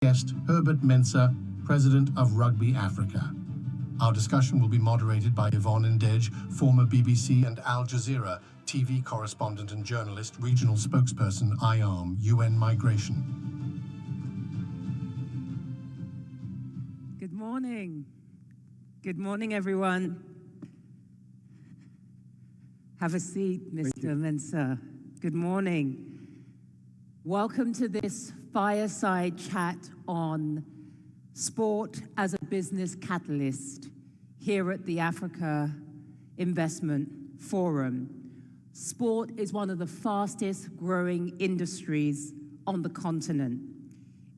Guest Herbert Mensah, President of Rugby Africa. Our discussion will be moderated by Yvonne Ndej, former BBC and Al Jazeera TV correspondent and journalist, regional spokesperson, IARM, UN Migration. Good morning. Good morning, everyone. Have a seat, Mr. Mensah. Good morning. Welcome to this fireside chat on sport as a business catalyst here at the Africa Investment Forum. Sport is one of the fastest growing industries on the continent.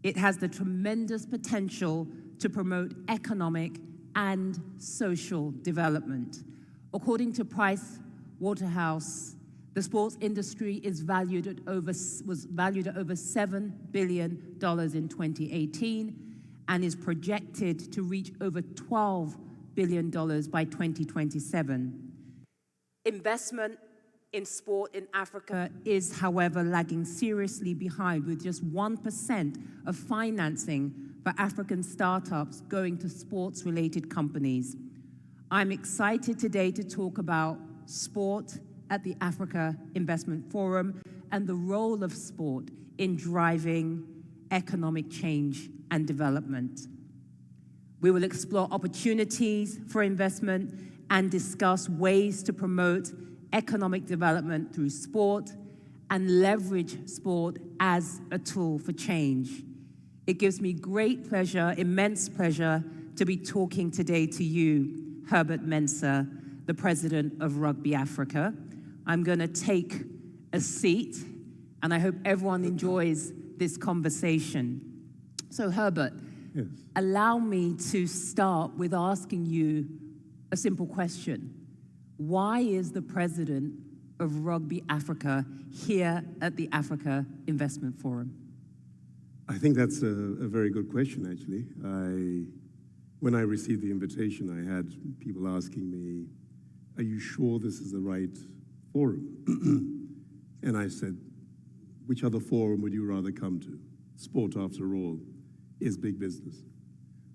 It has the tremendous potential to promote economic and social development. According to Price Waterhouse, the sports industry was valued at over $7 billion in 2018 and is projected to reach over $12 billion by 2027. Investment in sport in Africa is, however, lagging seriously behind, with just 1% of financing for African startups going to sports-related companies. I'm excited today to talk about sport at the Africa Investment Forum and the role of sport in driving economic change and development. We will explore opportunities for investment and discuss ways to promote economic development through sport and leverage sport as a tool for change. It gives me great pleasure, immense pleasure, to be talking today to you, Herbert Mensah, the President of Rugby Africa. I'm going to take a seat, and I hope everyone enjoys this conversation. So, Herbert, yes. Allow me to start with asking you a simple question. Why is the President of Rugby Africa here at the Africa Investment Forum? I think that's a very good question, actually. When I received the invitation, I had people asking me, are you sure this is the right forum? And I said, which other forum would you rather come to? Sport, after all, is big business.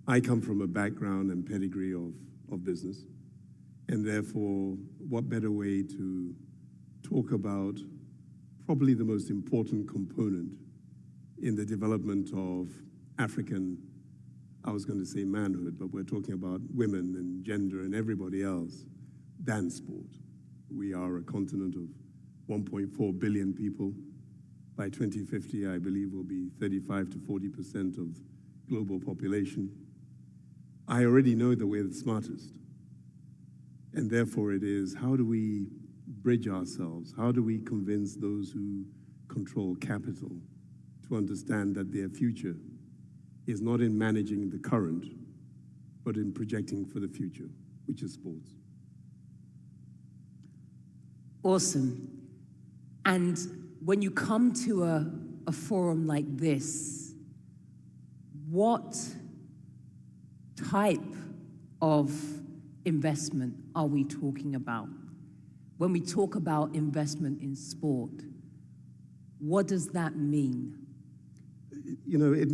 I come from a background and pedigree of business, and therefore, what better way to talk about probably the most important component in the development of African, I was going to say manhood, but we're talking about women and gender and everybody else, than sport. We are a continent of 1.4 billion people. By 2050, I believe we'll be 35 to 40% of global population. I already know that we're the smartest. And therefore it is, how do we bridge ourselves? How do we convince those who control capital to understand that their future is not in managing the current, but in projecting for the future, which is sports? Awesome. And when you come to a forum like this, what type of investment are we talking about? When we talk about investment in sport, what does that mean? You know, it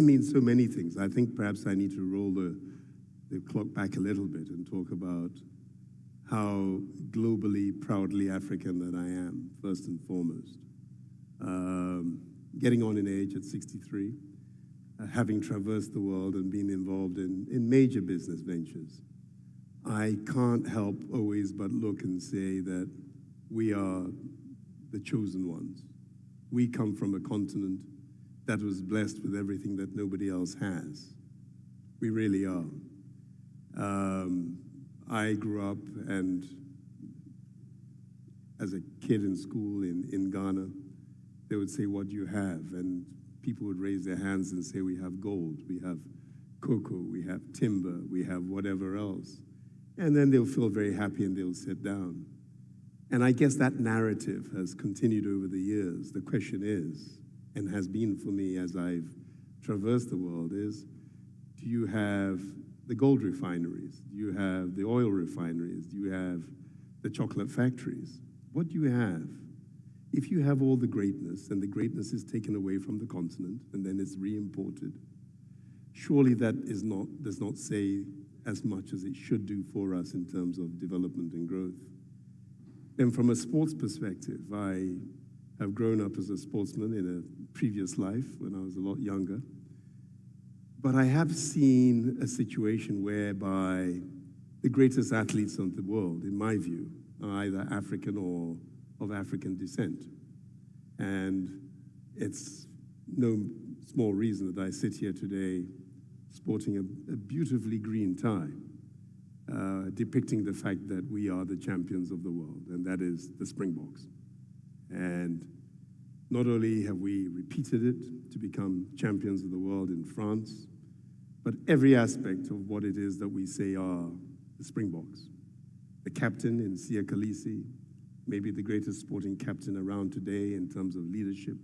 means so many things. I think perhaps I need to roll the clock back a little bit and talk about how globally, proudly African that I am, first and foremost. Getting on in age at 63, having traversed the world and been involved in major business ventures, I can't help always but look and say that we are the chosen ones. We come from a continent that was blessed with everything that nobody else has. We really are. I grew up, and as a kid in school in Ghana, they would say, what do you have? And people would raise their hands and say, we have gold, we have cocoa, we have timber, we have whatever else. And then they'll feel very happy and they'll sit down. And I guess that narrative has continued over the years. The question is, and has been for me as I've traversed the world, is, do you have the gold refineries? Do you have the oil refineries? Do you have the chocolate factories? What do you have? if you have all the greatness and the greatness is taken away from the continent and then it's re-imported, surely that does not say as much as it should do for us in terms of development and growth. And from a sports perspective, I have grown up as a sportsman in a previous life when I was a lot younger. But I have seen a situation whereby the greatest athletes of the world, in my view, are either African or of African descent. And it's no small reason that I sit here today sporting a beautifully green tie, depicting the fact that we are the champions of the world, and that is the Springboks. And not only have we repeated it to become champions of the world in France, but every aspect of what it is that we say are the Springboks. The captain in Sia Khaleesi, maybe the greatest sporting captain around today in terms of leadership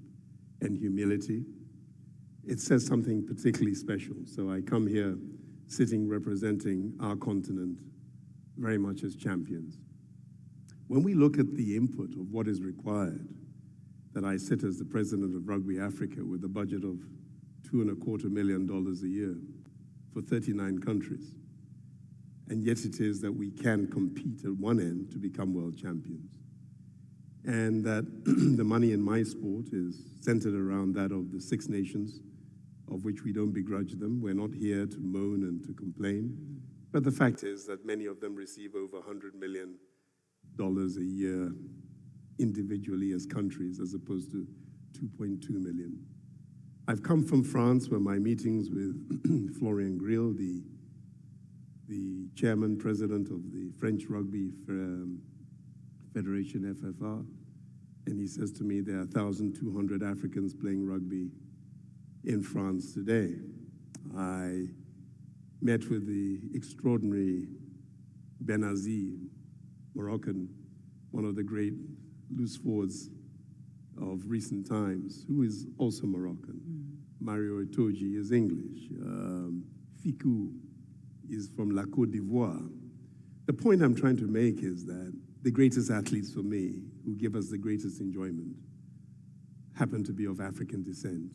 and humility. It says something particularly special. So I come here sitting representing our continent very much as champions. When we look at the input of what is required, that I sit as the President of Rugby Africa with a budget of $2.25 million a year for 39 countries. And yet it is that we can compete at one end to become world champions. And that the money in my sport is centered around that of the Six Nations, of which we don't begrudge them. We're not here to moan and to complain. But the fact is that many of them receive over $100 million a year individually as countries, as opposed to 2.2 million. I've come from France, where my meetings with Florian Grill, the chairman, president of the French Rugby Federation, FFR, and he says to me there are 1,200 Africans playing rugby in France today. I met with the extraordinary Benazi, Moroccan, one of the great loose forwards of recent times, who is also Moroccan. Mario Itoji is English. Fikou is from La Côte d'Ivoire. The point I'm trying to make is that the greatest athletes for me, who give us the greatest enjoyment, happen to be of African descent.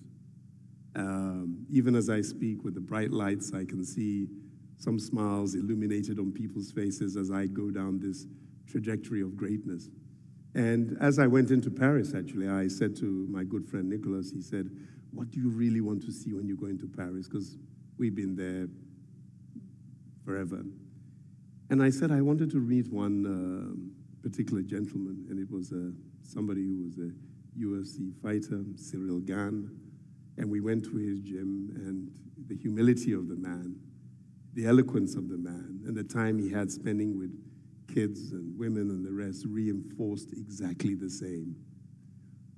Even as I speak with the bright lights, I can see some smiles illuminated on people's faces as I go down this trajectory of greatness. And as I went into Paris, actually, I said to my good friend Nicholas, he said, what do you really want to see when you go into Paris? Because we've been there forever. And I said I wanted to meet one particular gentleman, and it was somebody who was a UFC fighter, Cyril Gane. And we went to his gym, and the humility of the man, the eloquence of the man, and the time he had spending with kids and women and the rest reinforced exactly the same.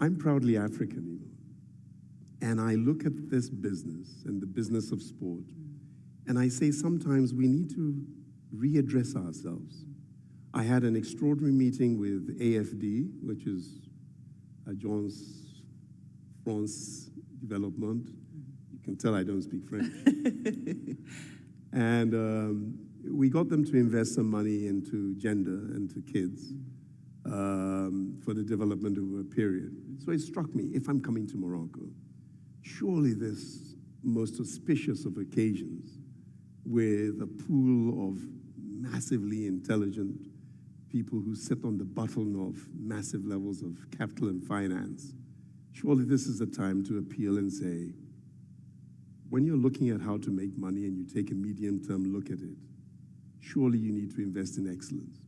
I'm proudly African, you know. And I look at this business and the business of sport, and I say sometimes we need to readdress ourselves. I had an extraordinary meeting with AFD, which is Agence France Development. You can tell I don't speak French. And we got them to invest some money into gender and to kids for the development of a period. So it struck me, if I'm coming to Morocco, surely this most auspicious of occasions with a pool of massively intelligent people who sit on the button of massive levels of capital and finance, surely this is the time to appeal and say, when you're looking at how to make money and you take a medium-term look at it, surely you need to invest in excellence.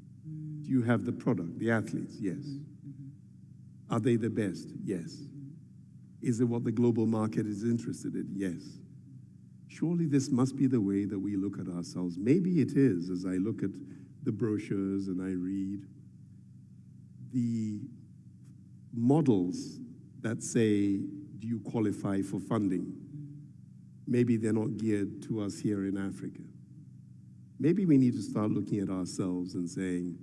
Do you have the product, the athletes? Yes. Are they the best? Yes. Is it what the global market is interested in? Yes. Surely this must be the way that we look at ourselves. Maybe it is, as I look at the brochures and I read the models that say, do you qualify for funding? Maybe they're not geared to us here in Africa. Maybe we need to start looking at ourselves and saying,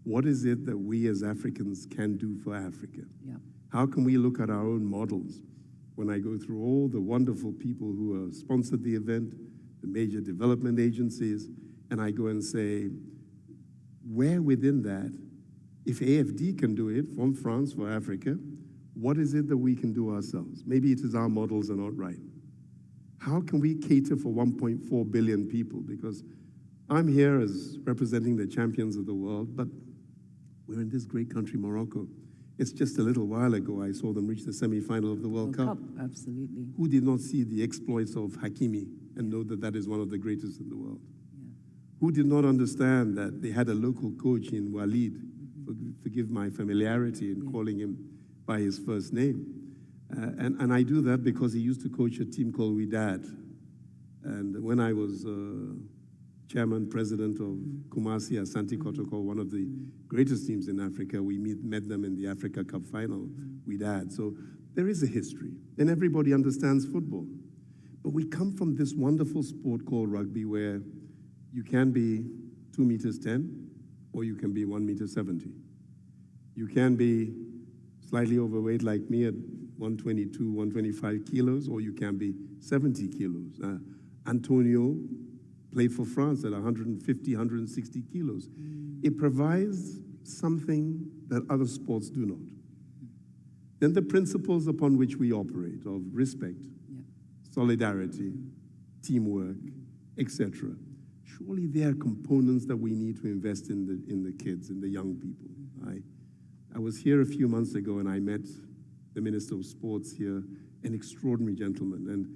what is it that we as Africans can do for Africa? Yeah. How can we look at our own models? When I go through all the wonderful people who have sponsored the event, the major development agencies, and I go and say, where within that, if AFD can do it from France for Africa, What is it that we can do ourselves? Maybe it is our models are not right. How can we cater for 1.4 billion people? Because I'm here as representing the champions of the world, but we're in this great country, Morocco. It's just a little while ago I saw them reach the semi-final of the World Cup. Absolutely. Who did not see the exploits of Hakimi and know that that is one of the greatest in the world? Yeah. Who did not understand that they had a local coach in Walid, forgive my familiarity in calling him by his first name. And I do that because he used to coach a team called Wydad. And when I was chairman, president of Kumasi Asante Kotoko, one of the greatest teams in Africa, we met them in the Africa Cup final, Wydad. So there is a history, and everybody understands football. But we come from this wonderful sport called rugby where you can be 2 meters 10, or you can be 1 meter 70. You can be slightly overweight like me at 122, 125 kilos, or you can be 70 kilos. Antonio played for France at 150, 160 kilos. It provides something that other sports do not. Then the principles upon which we operate of respect, solidarity, teamwork, etc. Surely they are components that we need to invest in the kids, in the young people. I was here a few months ago and I met the Minister of Sports here, an extraordinary gentleman. And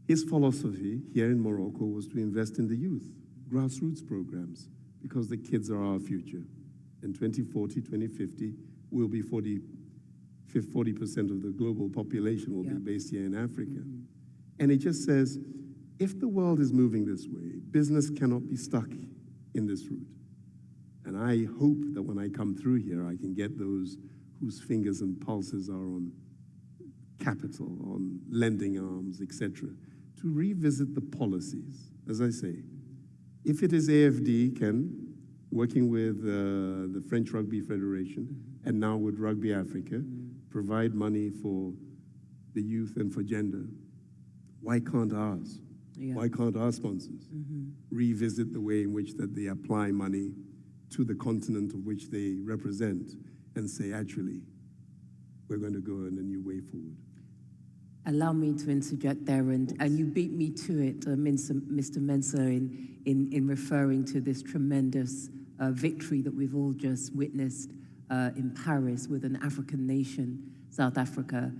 his philosophy here in Morocco was to invest in the youth, grassroots programs, because the kids are our future. In 2040, 2050, we'll be 40% of the global population will be based here in Africa. And it just says, if the world is moving this way, business cannot be stuck in this route. And I hope that when I come through here, I can get those whose fingers and pulses are on capital, on lending arms, etc., to revisit the policies. As I say, if it is AFD, Ken, working with the French Rugby Federation, and now with Rugby Africa, provide money for the youth and for gender, why can't ours? Why can't our sponsors revisit the way in which that they apply money to the continent of which they represent and say, actually, we're going to go in a new way forward? Allow me to interject there, and you beat me to it, Mr. Mensah, in referring to this tremendous victory that we've all just witnessed in Paris with an African nation, South Africa,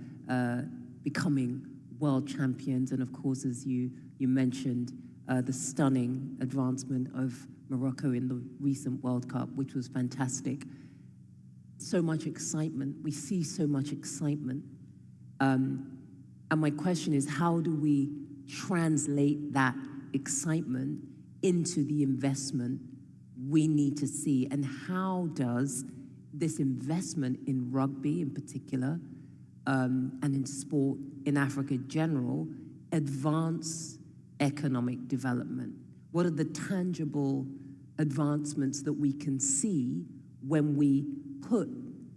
becoming world champions, and of course, as you mentioned, the stunning advancement of Morocco in the recent World Cup, which was fantastic. So much excitement. We see so much excitement. And my question is, how do we translate that excitement into the investment we need to see? And how does this investment in rugby in particular, and in sport in Africa in general, advance economic development? What are the tangible advancements that we can see when we put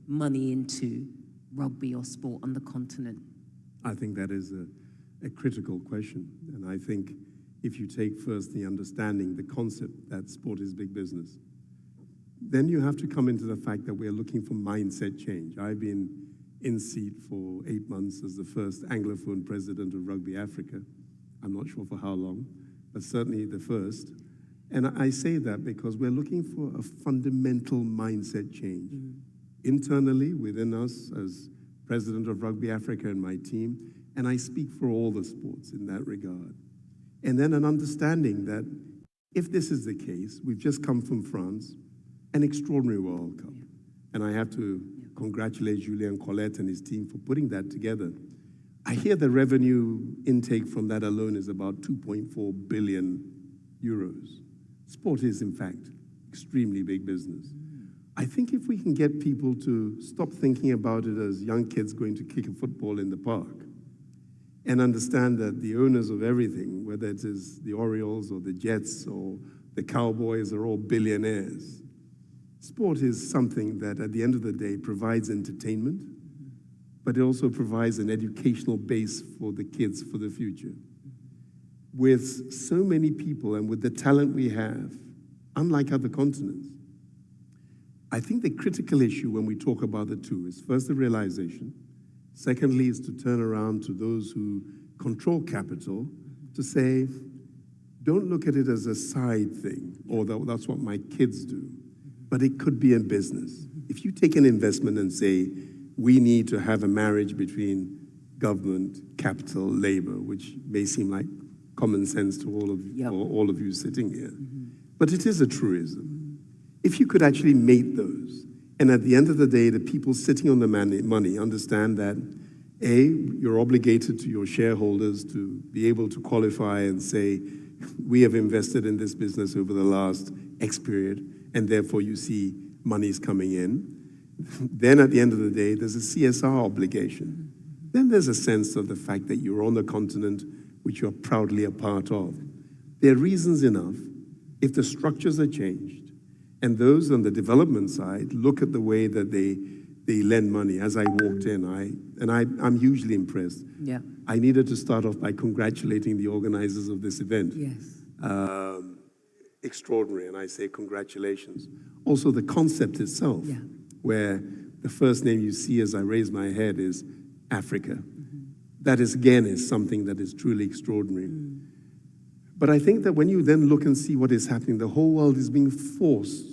money into rugby or sport on the continent? I think that is a critical question. And I think if you take first the understanding, the concept that sport is big business, then you have to come into the fact that we're looking for mindset change. I've been in seat for 8 months as the first Anglophone president of Rugby Africa. I'm not sure for how long, but certainly the first. And I say that because we're looking for a fundamental mindset change. Internally, within us, as president of Rugby Africa and my team, and I speak for all the sports in that regard. And then an understanding that if this is the case, we've just come from France, an extraordinary World Cup. And I have to congratulate Julien Colette and his team for putting that together. I hear the revenue intake from that alone is about 2.4 billion euros. Sport is, in fact, extremely big business. I think if we can get people to stop thinking about it as young kids going to kick a football in the park and understand that the owners of everything, whether it is the Orioles or the Jets or the Cowboys, are all billionaires. Sport is something that at the end of the day provides entertainment, but it also provides an educational base for the kids for the future. With so many people and with the talent we have, unlike other continents, I think the critical issue when we talk about the two is first the realization Secondly, is to turn around to those who control capital to say, don't look at it as a side thing, or that's what my kids do, but it could be a business. If you take an investment and say, we need to have a marriage between government, capital, labor, which may seem like common sense to all of you sitting here, but it is a truism. If you could actually mate those, and at the end of the day, the people sitting on the money understand that, A, you're obligated to your shareholders to be able to qualify and say, we have invested in this business over the last X period, and therefore you see money's coming in. Then at the end of the day, there's a CSR obligation. Then there's a sense of the fact that you're on the continent which you're proudly a part of. There are reasons enough, if the structures are changed, and those on the development side look at the way that they lend money. As I walked in, I'm hugely impressed. Yeah. I needed to start off by congratulating the organizers of this event. Yes. Extraordinary, and I say congratulations. Also the concept itself, where the first name you see as I raise my head is Africa. That is, again, is something that is truly extraordinary. But I think that when you then look and see what is happening, the whole world is being forced.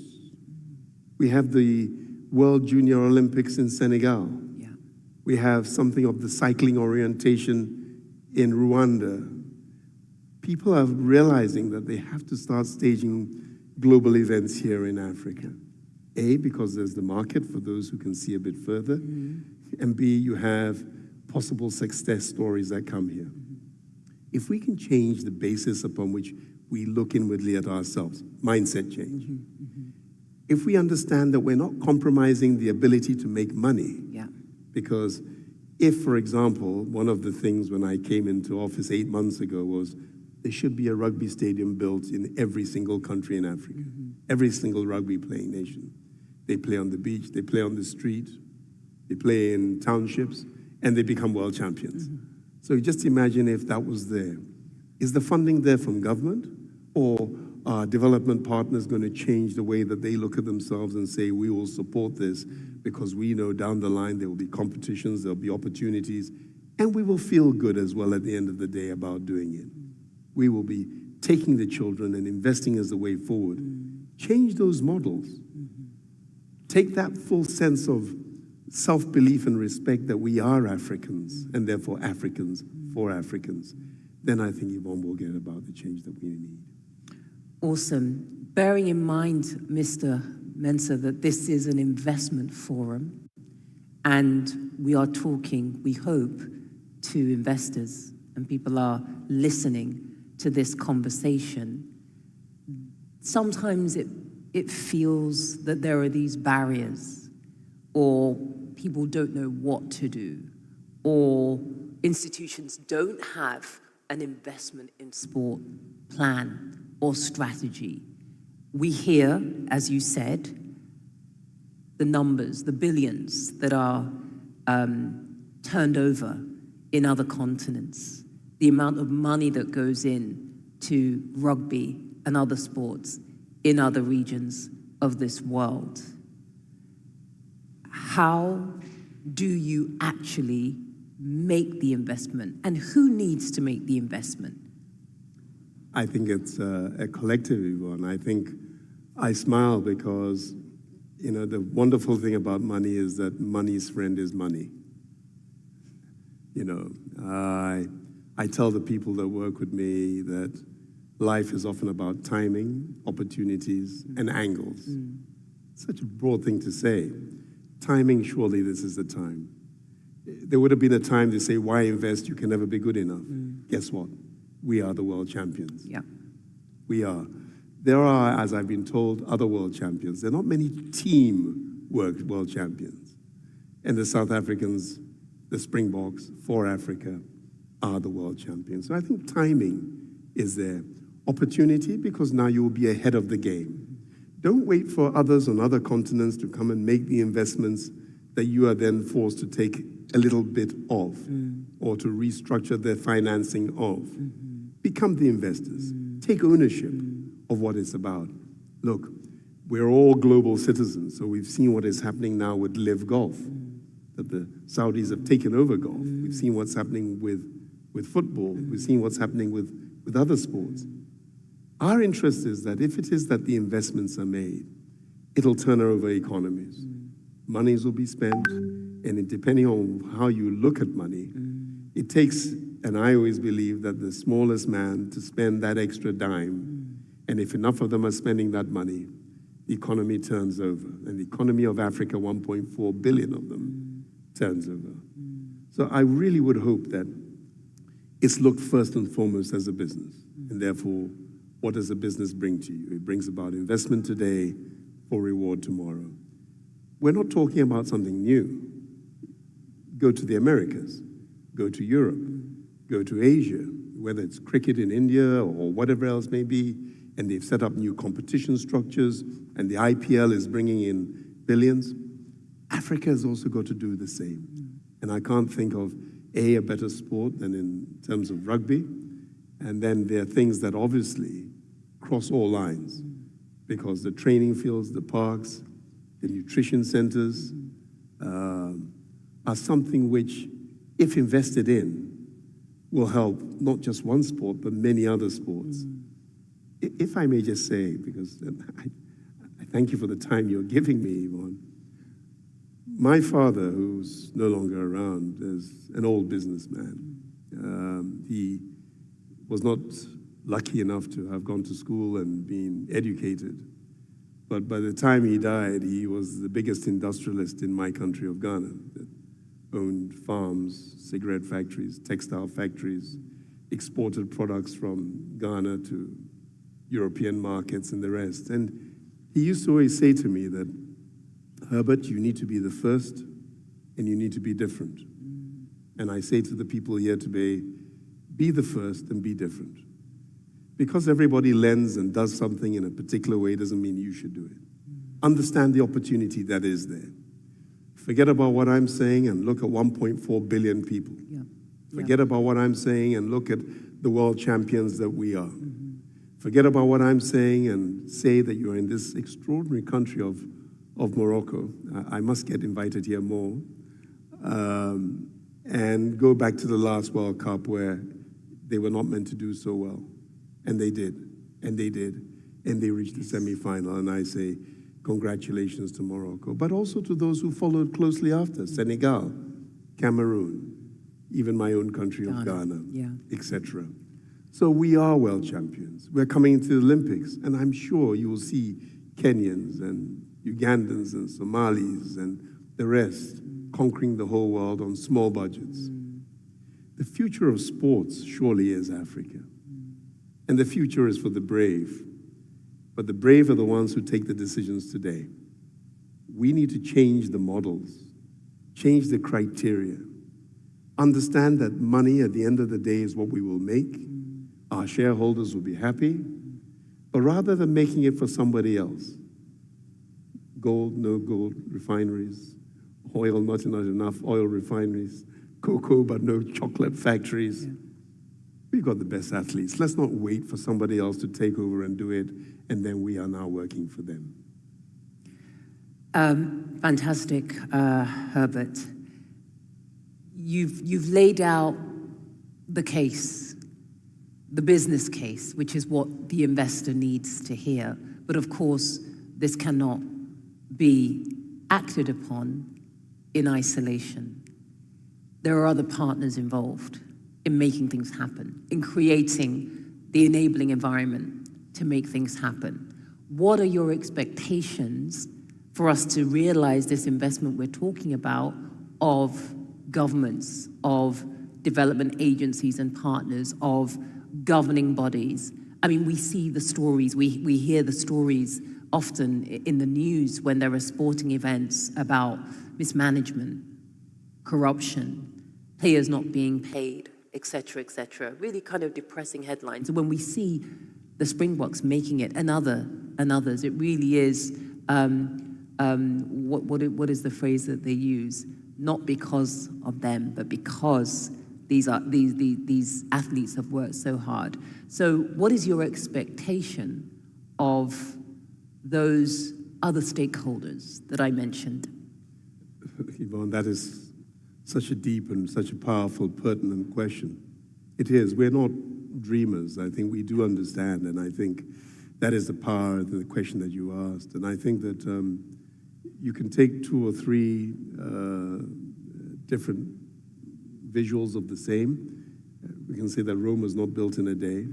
We have the World Junior Olympics in Senegal. Yeah. We have something of the cycling orientation in Rwanda. People are realizing that they have to start staging global events here in Africa. A, because there's the market for those who can see a bit further, and B, you have possible success stories that come here. If we can change the basis upon which we look inwardly at ourselves, mindset change. If we understand that we're not compromising the ability to make money, because if, for example, one of the things when I came into office 8 months ago was there should be a rugby stadium built in every single country in Africa, every single rugby playing nation. They play on the beach, they play on the street, they play in townships, and they become world champions. So just imagine if that was there. Is the funding there from government, or are development partners going to change the way that they look at themselves and say, we will support this because we know down the line there will be competitions, there'll be opportunities, and we will feel good as well at the end of the day about doing it. We will be taking the children and investing as the way forward. Change those models. Take that full sense of self-belief and respect that we are Africans, and therefore Africans for Africans. Then I think Yvonne will get about the change that we need. Awesome. Bearing in mind, Mr. Mensah, that this is an investment forum, and we are talking, we hope, to investors, and people are listening to this conversation. Sometimes it feels that there are these barriers, or people don't know what to do, or institutions don't have an investment in sport plan or strategy. We hear, as you said, the numbers, the billions that are turned over in other continents, the amount of money that goes in to rugby and other sports in other regions of this world. How do you actually make the investment, and who needs to make the investment? I think it's a collective one. I think I smile because, you know, the wonderful thing about money is that money's friend is money. You know, I tell the people that work with me that life is often about timing, opportunities, and angles. Such a broad thing to say. Timing, surely this is the time. There would have been a time to say, why invest? You can never be good enough. Guess what? We are the world champions. Yeah. We are. There are, as I've been told, other world champions. There are not many team-work world champions. And the South Africans, the Springboks for Africa, are the world champions. So I think timing is there. Opportunity, because now you will be ahead of the game. Don't wait for others on other continents to come and make the investments that you are then forced to take a little bit of, or to restructure their financing of. Become the investors. Take ownership of what it's about. Look, we're all global citizens, so we've seen what is happening now with Live Golf. that the Saudis have taken over golf. We've seen what's happening with football. We've seen what's happening with other sports. Our interest is that if it is that the investments are made, it'll turn over economies. Monies will be spent, and depending on how you look at money, it takes, and I always believe that the smallest man to spend that extra dime, and if enough of them are spending that money, the economy turns over. And the economy of Africa, 1.4 billion of them, turns over. So I really would hope that it's looked first and foremost as a business, and therefore, what does a business bring to you? It brings about investment today for reward tomorrow. We're not talking about something new. Go to the Americas, go to Europe, go to Asia, whether it's cricket in India or whatever else may be, and they've set up new competition structures, and the IPL is bringing in billions. Africa has also got to do the same. And I can't think of a better sport than in terms of rugby. And then there are things that obviously cross all lines, because the training fields, the parks, the nutrition centers are something which, if invested in, will help not just one sport, but many other sports. If I may just say, because I thank you for the time you're giving me, Yvonne. My father, who's no longer around, is an old businessman. He was not lucky enough to have gone to school and been educated. But by the time he died, he was the biggest industrialist in my country of Ghana, that owned farms, cigarette factories, textile factories, exported products from Ghana to European markets and the rest. And he used to always say to me that, Herbert, you need to be the first and you need to be different. And I say to the people here today, be the first and be different. Because everybody lends and does something in a particular way doesn't mean you should do it. Understand the opportunity that is there. Forget about what I'm saying and look at 1.4 billion people. Forget about what I'm saying and look at the world champions that we are. Forget about what I'm saying and say that you're in this extraordinary country of Morocco. I must get invited here more. And go back to the last World Cup where they were not meant to do so well. And they did, and they did, and they reached the semi-final. And I say, congratulations to Morocco, but also to those who followed closely after, Senegal, Cameroon, even my own country of Ghana, etc. So we are world champions. We're coming into the Olympics, and I'm sure you will see Kenyans and Ugandans and Somalis and the rest conquering the whole world on small budgets. The future of sports surely is Africa. And the future is for the brave. But the brave are the ones who take the decisions today. We need to change the models, change the criteria, understand that money at the end of the day is what we will make. Our shareholders will be happy. But rather than making it for somebody else, gold, no gold refineries, oil, not enough oil refineries, cocoa, but no chocolate factories. We've got the best athletes. Let's not wait for somebody else to take over and do it, and then we are now working for them. Fantastic, Herbert. You've laid out the case, the business case, which is what the investor needs to hear. But of course, this cannot be acted upon in isolation. There are other partners involved in making things happen, in creating the enabling environment to make things happen. What are your expectations for us to realize this investment we're talking about of governments, of development agencies and partners, of governing bodies? I mean, we see the stories, we hear the stories often in the news when there are sporting events about mismanagement, corruption, players not being paid, etc., really kind of depressing headlines. And when we see the Springboks making it and others, it really is, what is the phrase that they use? Not because of them, but because these athletes have worked so hard. So what is your expectation of those other stakeholders that I mentioned? Yvonne, that is such a deep and such a powerful, pertinent question. It is. We're not dreamers. I think we do understand, and I think that is the power of the question that you asked. And I think that you can take 2 or 3 different visuals of the same. We can say that Rome was not built in a day,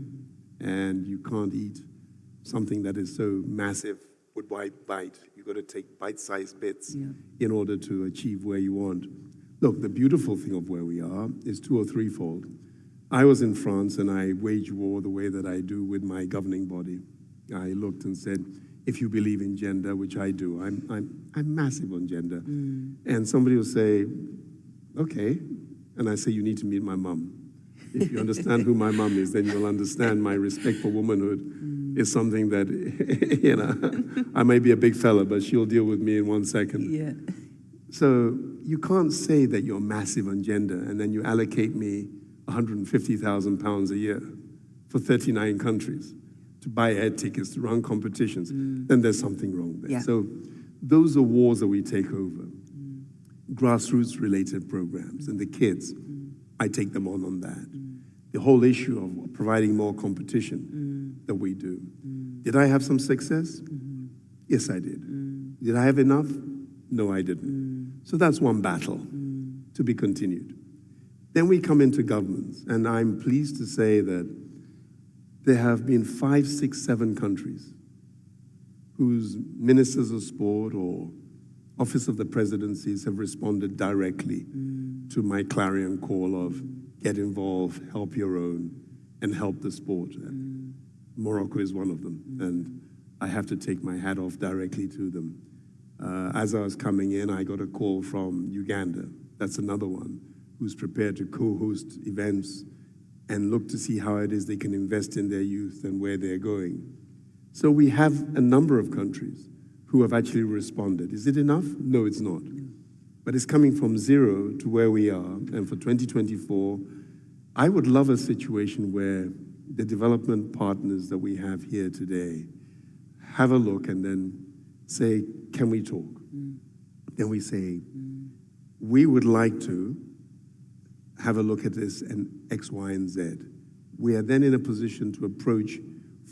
and you can't eat something that is so massive with one bite. You've got to take bite-sized bits in order to achieve where you want. Look, the beautiful thing of where we are is 2 or 3-fold. I was in France, and I wage war the way that I do with my governing body. I looked and said, if you believe in gender, which I do, I'm massive on gender. And somebody will say, okay. And I say, you need to meet my mum. If you understand who my mum is, then you'll understand my respect for womanhood is something that, you know, I may be a big fella, but she'll deal with me in 1 second. Yeah. So you can't say that you're massive on gender and then you allocate me 150,000 pounds a year for 39 countries to buy air tickets, to run competitions, then there's something wrong there. Yeah. So those are wars that we take over. Grassroots-related programs, and the kids, I take them on that. The whole issue of providing more competition that we do. Did I have some success? Yes, I did. Did I have enough? No, I didn't. So that's one battle to be continued. Then we come into governments, and I'm pleased to say that there have been 5, 6, 7 countries whose ministers of sport or office of the presidencies have responded directly to my clarion call of get involved, help your own, and help the sport. Morocco is one of them, and I have to take my hat off directly to them. As I was coming in, I got a call from Uganda. That's another one who's prepared to co-host events and look to see how it is they can invest in their youth and where they're going. So we have a number of countries who have actually responded. Is it enough? No, it's not. But it's coming from 0 to where we are. And for 2024, I would love a situation where the development partners that we have here today have a look and then say, can we talk? Then we say, we would like to have a look at this and X, Y, and Z. We are then in a position to approach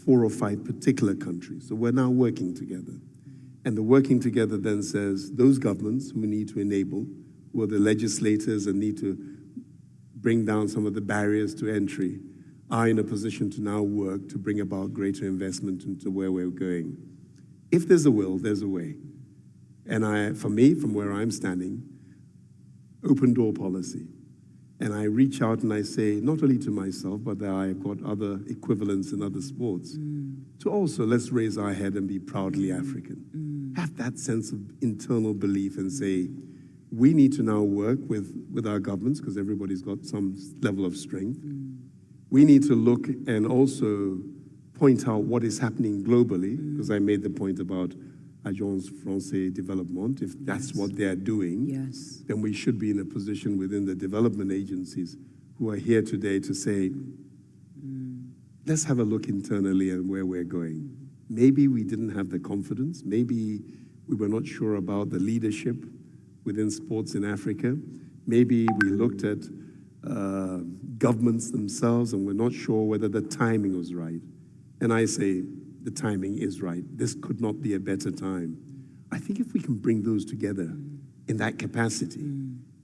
4 or 5 particular countries. So we're now working together. And the working together then says those governments who need to enable, who are the legislators and need to bring down some of the barriers to entry, are in a position to now work to bring about greater investment into where we're going. If there's a will, there's a way. And for me, from where I'm standing, open door policy. And I reach out and I say, not only to myself, but that I've got other equivalents in other sports, to also let's raise our head and be proudly African. Have that sense of internal belief and say, we need to now work with our governments because everybody's got some level of strength. We need to look and also point out what is happening globally, because I made the point about Agence Française Développement. If that's what they're doing, then we should be in a position within the development agencies who are here today to say, let's have a look internally at where we're going. Maybe we didn't have the confidence. Maybe we were not sure about the leadership within sports in Africa. Maybe we looked at governments themselves and we're not sure whether the timing was right. And I say, the timing is right. This could not be a better time. I think if we can bring those together in that capacity,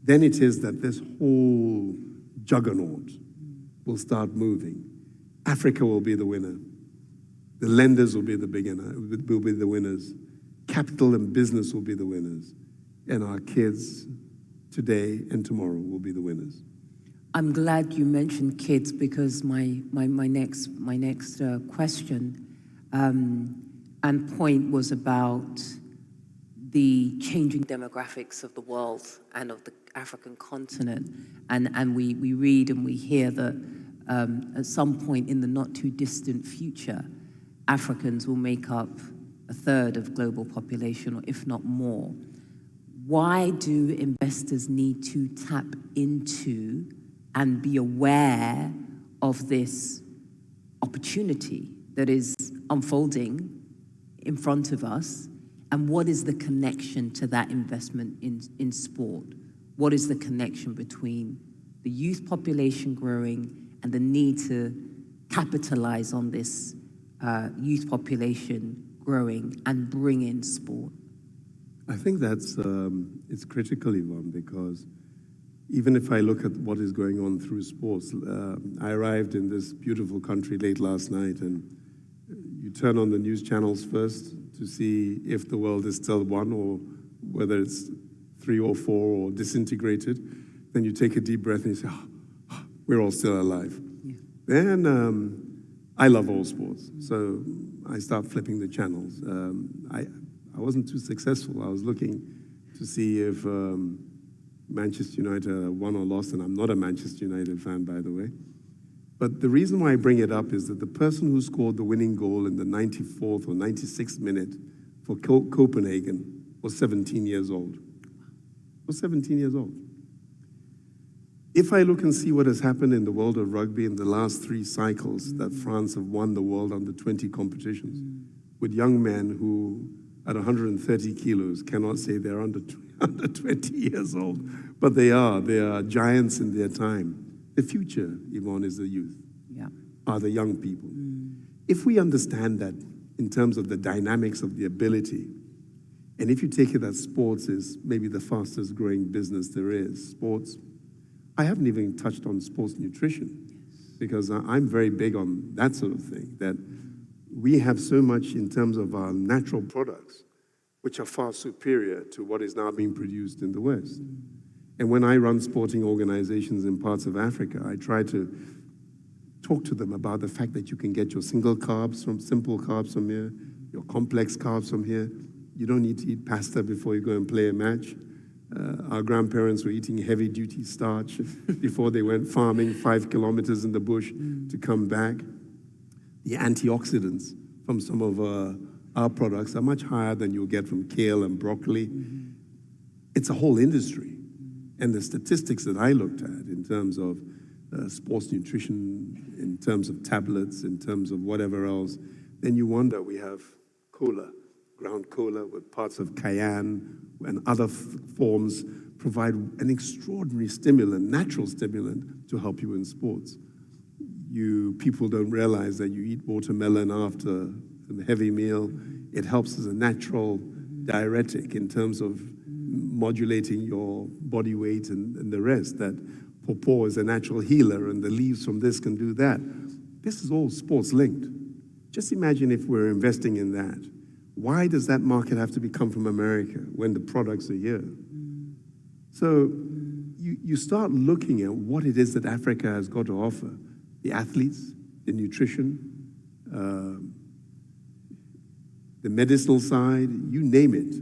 then it is that this whole juggernaut will start moving. Africa will be the winner. The lenders will be the winners. Capital and business will be the winners. And our kids today and tomorrow will be the winners. I'm glad you mentioned kids because my next question and point was about the changing demographics of the world and of the African continent. And we read and we hear that at some point in the not too distant future, Africans will make up 1/3 of global population, or if not more. Why do investors need to tap into and be aware of this opportunity that is unfolding in front of us? And what is the connection to that investment in sport? what is the connection between the youth population growing and the need to capitalize on this youth population growing and bring in sport? I think that's it's critical, Yvonne, because even if I look at what is going on through sports, I arrived in this beautiful country late last night, and you turn on the news channels first to see if the world is still one or whether it's 3 or 4 or disintegrated. Then you take a deep breath and you say, oh, we're all still alive. Yeah. Then I love all sports, so I start flipping the channels. I wasn't too successful. I was looking to see if Manchester United won or lost, and I'm not a Manchester United fan, by the way. But the reason why I bring it up is that the person who scored the winning goal in the 94th or 96th minute for Copenhagen was 17 years old. Was 17 years old. If I look and see what has happened in the world of rugby in the last 3 cycles that France have won the world under 20 competitions, with young men who at 130 kilos cannot say they're under 20 years old, but they are giants in their time. The future, Yvonne, is the youth, are the young people. If we understand that in terms of the dynamics of the ability, and if you take it that sports is maybe the fastest growing business there is, sports, I haven't even touched on sports nutrition, because I'm very big on that sort of thing, that we have so much in terms of our natural products, which are far superior to what is now being produced in the West. And when I run sporting organizations in parts of Africa, I try to talk to them about the fact that you can get your simple carbs from here, your complex carbs from here. You don't need to eat pasta before you go and play a match. Our grandparents were eating heavy-duty starch before they went farming 5 kilometers in the bush to come back. The antioxidants from some of our products are much higher than you'll get from kale and broccoli. It's a whole industry. And the statistics that I looked at in terms of sports nutrition, in terms of tablets, in terms of whatever else, then you wonder, we have cola, ground cola with parts of cayenne and other forms provide an extraordinary stimulant, natural stimulant to help you in sports. People don't realize that you eat watermelon after a heavy meal. It helps as a natural diuretic in terms of modulating your body weight and the rest, that pawpaw is a natural healer and the leaves from this can do that. This is all sports linked. Just imagine if we're investing in that. Why does that market have to come from America when the products are here? So you start looking at what it is that Africa has got to offer. The athletes, the nutrition, the medicinal side, you name it.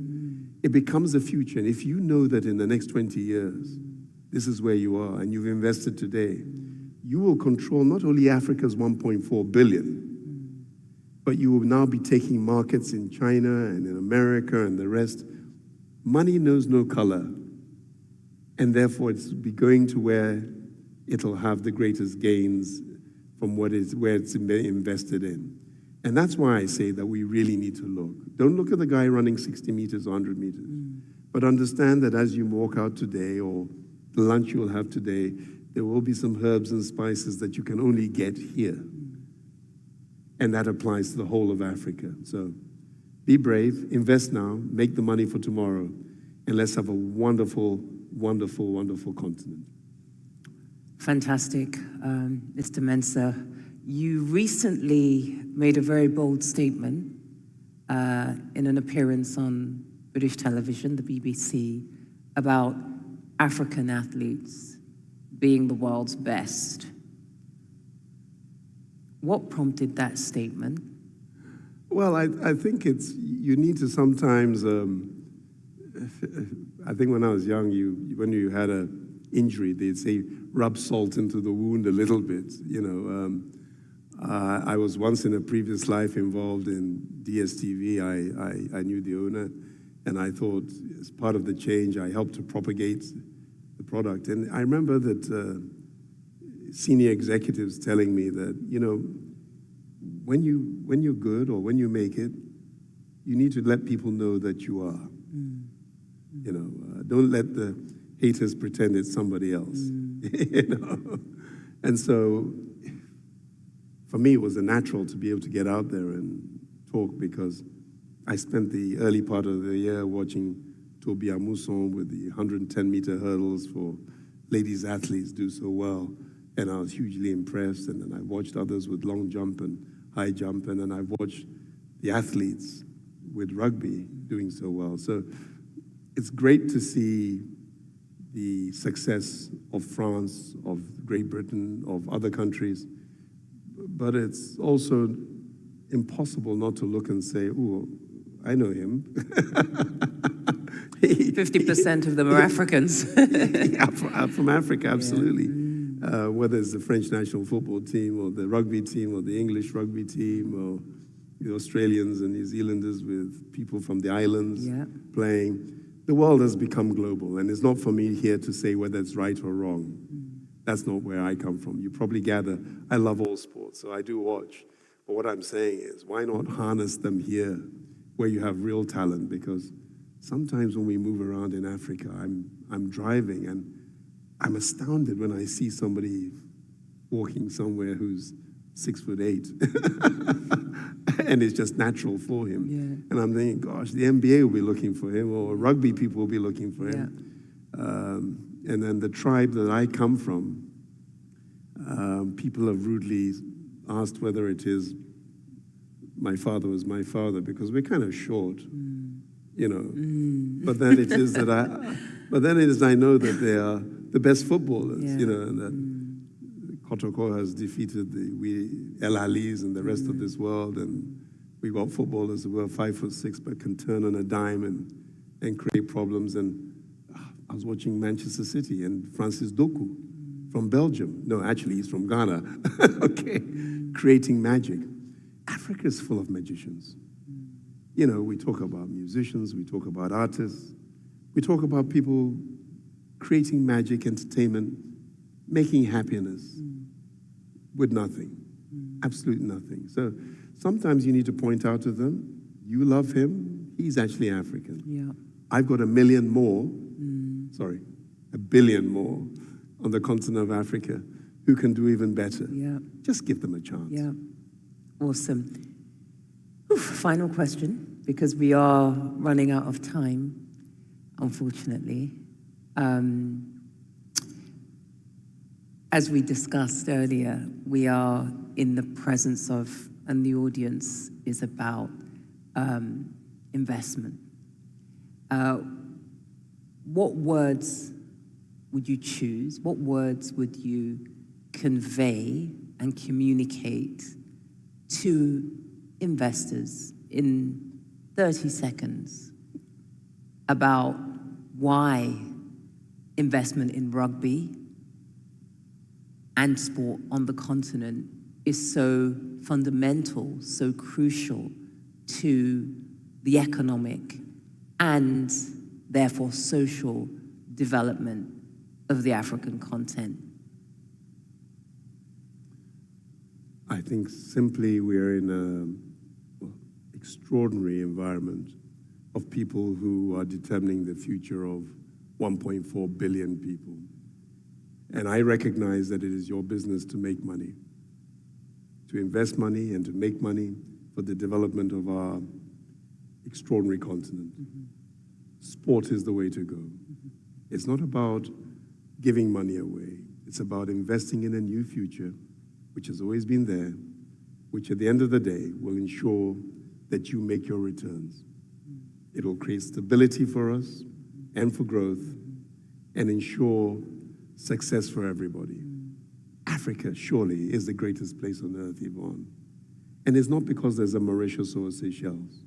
It becomes the future. And if you know that in the next 20 years, this is where you are, and you've invested today, you will control not only Africa's 1.4 billion, but you will now be taking markets in China and in America and the rest. Money knows no color, and therefore it's be going to where it'll have the greatest gains from where it's invested in. And that's why I say that we really need to look. Don't look at the guy running 60 meters or 100 meters, but understand that as you walk out today or the lunch you'll have today, there will be some herbs and spices that you can only get here. And that applies to the whole of Africa. So be brave, invest now, make the money for tomorrow, and let's have a wonderful, wonderful, wonderful continent. Fantastic, Mr. Mensah. You recently made a very bold statement in an appearance on British television, the BBC, about African athletes being the world's best. What prompted that statement? Well, I think you need to sometimes, I think when I was young, when you had an injury, they'd say, rub salt into the wound a little bit, you know. I was once in a previous life involved in DSTV. I knew the owner, and I thought as part of the change, I helped to propagate the product. And I remember that senior executives telling me that, you know, when you're good or when you make it, you need to let people know that you are. You know, don't let haters pretend it's somebody else, you know? And so for me, it was a natural to be able to get out there and talk, because I spent the early part of the year watching Toby Amuson with the 110-meter hurdles for ladies athletes do so well, and I was hugely impressed. And then I watched others with long jump and high jump, and then I watched the athletes with rugby doing so well. So it's great to see the success of France, of Great Britain, of other countries, but it's also impossible not to look and say, oh, I know him. 50% of them are Africans. Yeah, from Africa, absolutely. Yeah. Whether it's the French national football team or the rugby team or the English rugby team or the Australians and New Zealanders with people from the islands playing. The world has become global, and it's not for me here to say whether it's right or wrong. That's not where I come from. You probably gather, I love all sports, so I do watch. But what I'm saying is, why not harness them here where you have real talent? Because sometimes when we move around in Africa, I'm driving and I'm astounded when I see somebody walking somewhere who's 6'8", and it's just natural for him. Yeah. And I'm thinking, gosh, the NBA will be looking for him, or rugby people will be looking for him. Yeah. And then the tribe that I come from, people have rudely asked whether it is my father was my father, because we're kind of short, you know. But then it is that I know that they are the best footballers, you know, and that Kotoko has defeated the El Alis and the rest of this world, and we got footballers who are 5'6" but can turn on a dime and create problems. And I was watching Manchester City and Francis Doku from Belgium. No, actually, he's from Ghana. Okay, creating magic. Africa is full of magicians. You know, we talk about musicians, we talk about artists, we talk about people creating magic, entertainment, making happiness with nothing, absolutely nothing. So sometimes you need to point out to them, you love him, he's actually African. Yeah. I've got 1 million more, sorry, 1 billion more on the continent of Africa who can do even better. Yeah. Just give them a chance. Yeah, awesome. Oof, final question, because we are running out of time, unfortunately. As we discussed earlier, we are in the presence of, and the audience is about investment. What words would you choose? What words would you convey and communicate to investors in 30 seconds about why investment in rugby and sport on the continent is so fundamental, so crucial to the economic and therefore social development of the African continent? I think simply we're in an extraordinary environment of people who are determining the future of 1.4 billion people. And I recognize that it is your business to make money, to invest money and to make money for the development of our extraordinary continent. Sport is the way to go. It's not about giving money away. It's about investing in a new future, which has always been there, which at the end of the day will ensure that you make your returns. It'll create stability for us and for growth and ensure success for everybody. Africa surely is the greatest place on earth, Yvonne. And it's not because there's a Mauritius or a Seychelles.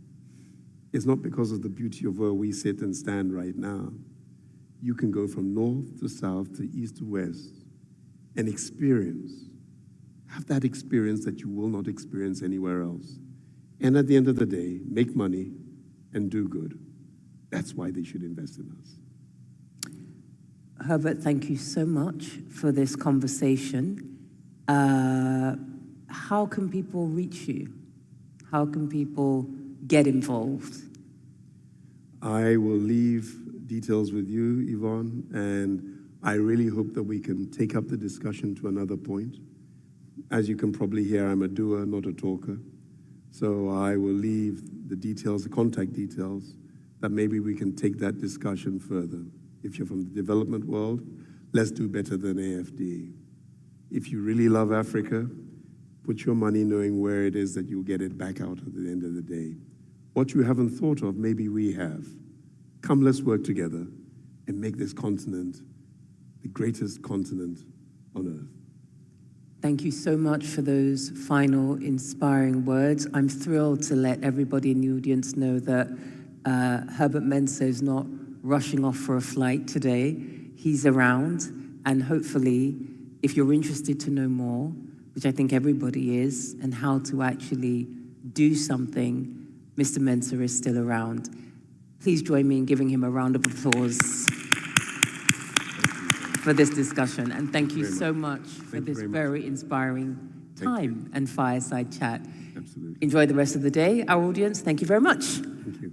It's not because of the beauty of where we sit and stand right now. You can go from north to south to east to west and have that experience that you will not experience anywhere else. And at the end of the day, make money and do good. That's why they should invest in us. Herbert, thank you so much for this conversation. How can people reach you? How can people get involved? I will leave details with you, Yvonne, and I really hope that we can take up the discussion to another point. As you can probably hear, I'm a doer, not a talker. So I will leave the details, the contact details, that maybe we can take that discussion further. If you're from the development world, let's do better than AFD. If you really love Africa, put your money knowing where it is that you'll get it back out at the end of the day. What you haven't thought of, maybe we have. Come, let's work together and make this continent the greatest continent on earth. Thank you so much for those final inspiring words. I'm thrilled to let everybody in the audience know that Herbert Mensah is not rushing off for a flight today. He's around, and hopefully, if you're interested to know more, which I think everybody is, and how to actually do something, Mr. Mensah is still around. Please join me in giving him a round of applause for this discussion. And thank you so much for this very inspiring time and fireside chat. Absolutely. Enjoy the rest of the day, our audience. Thank you very much. Thank you.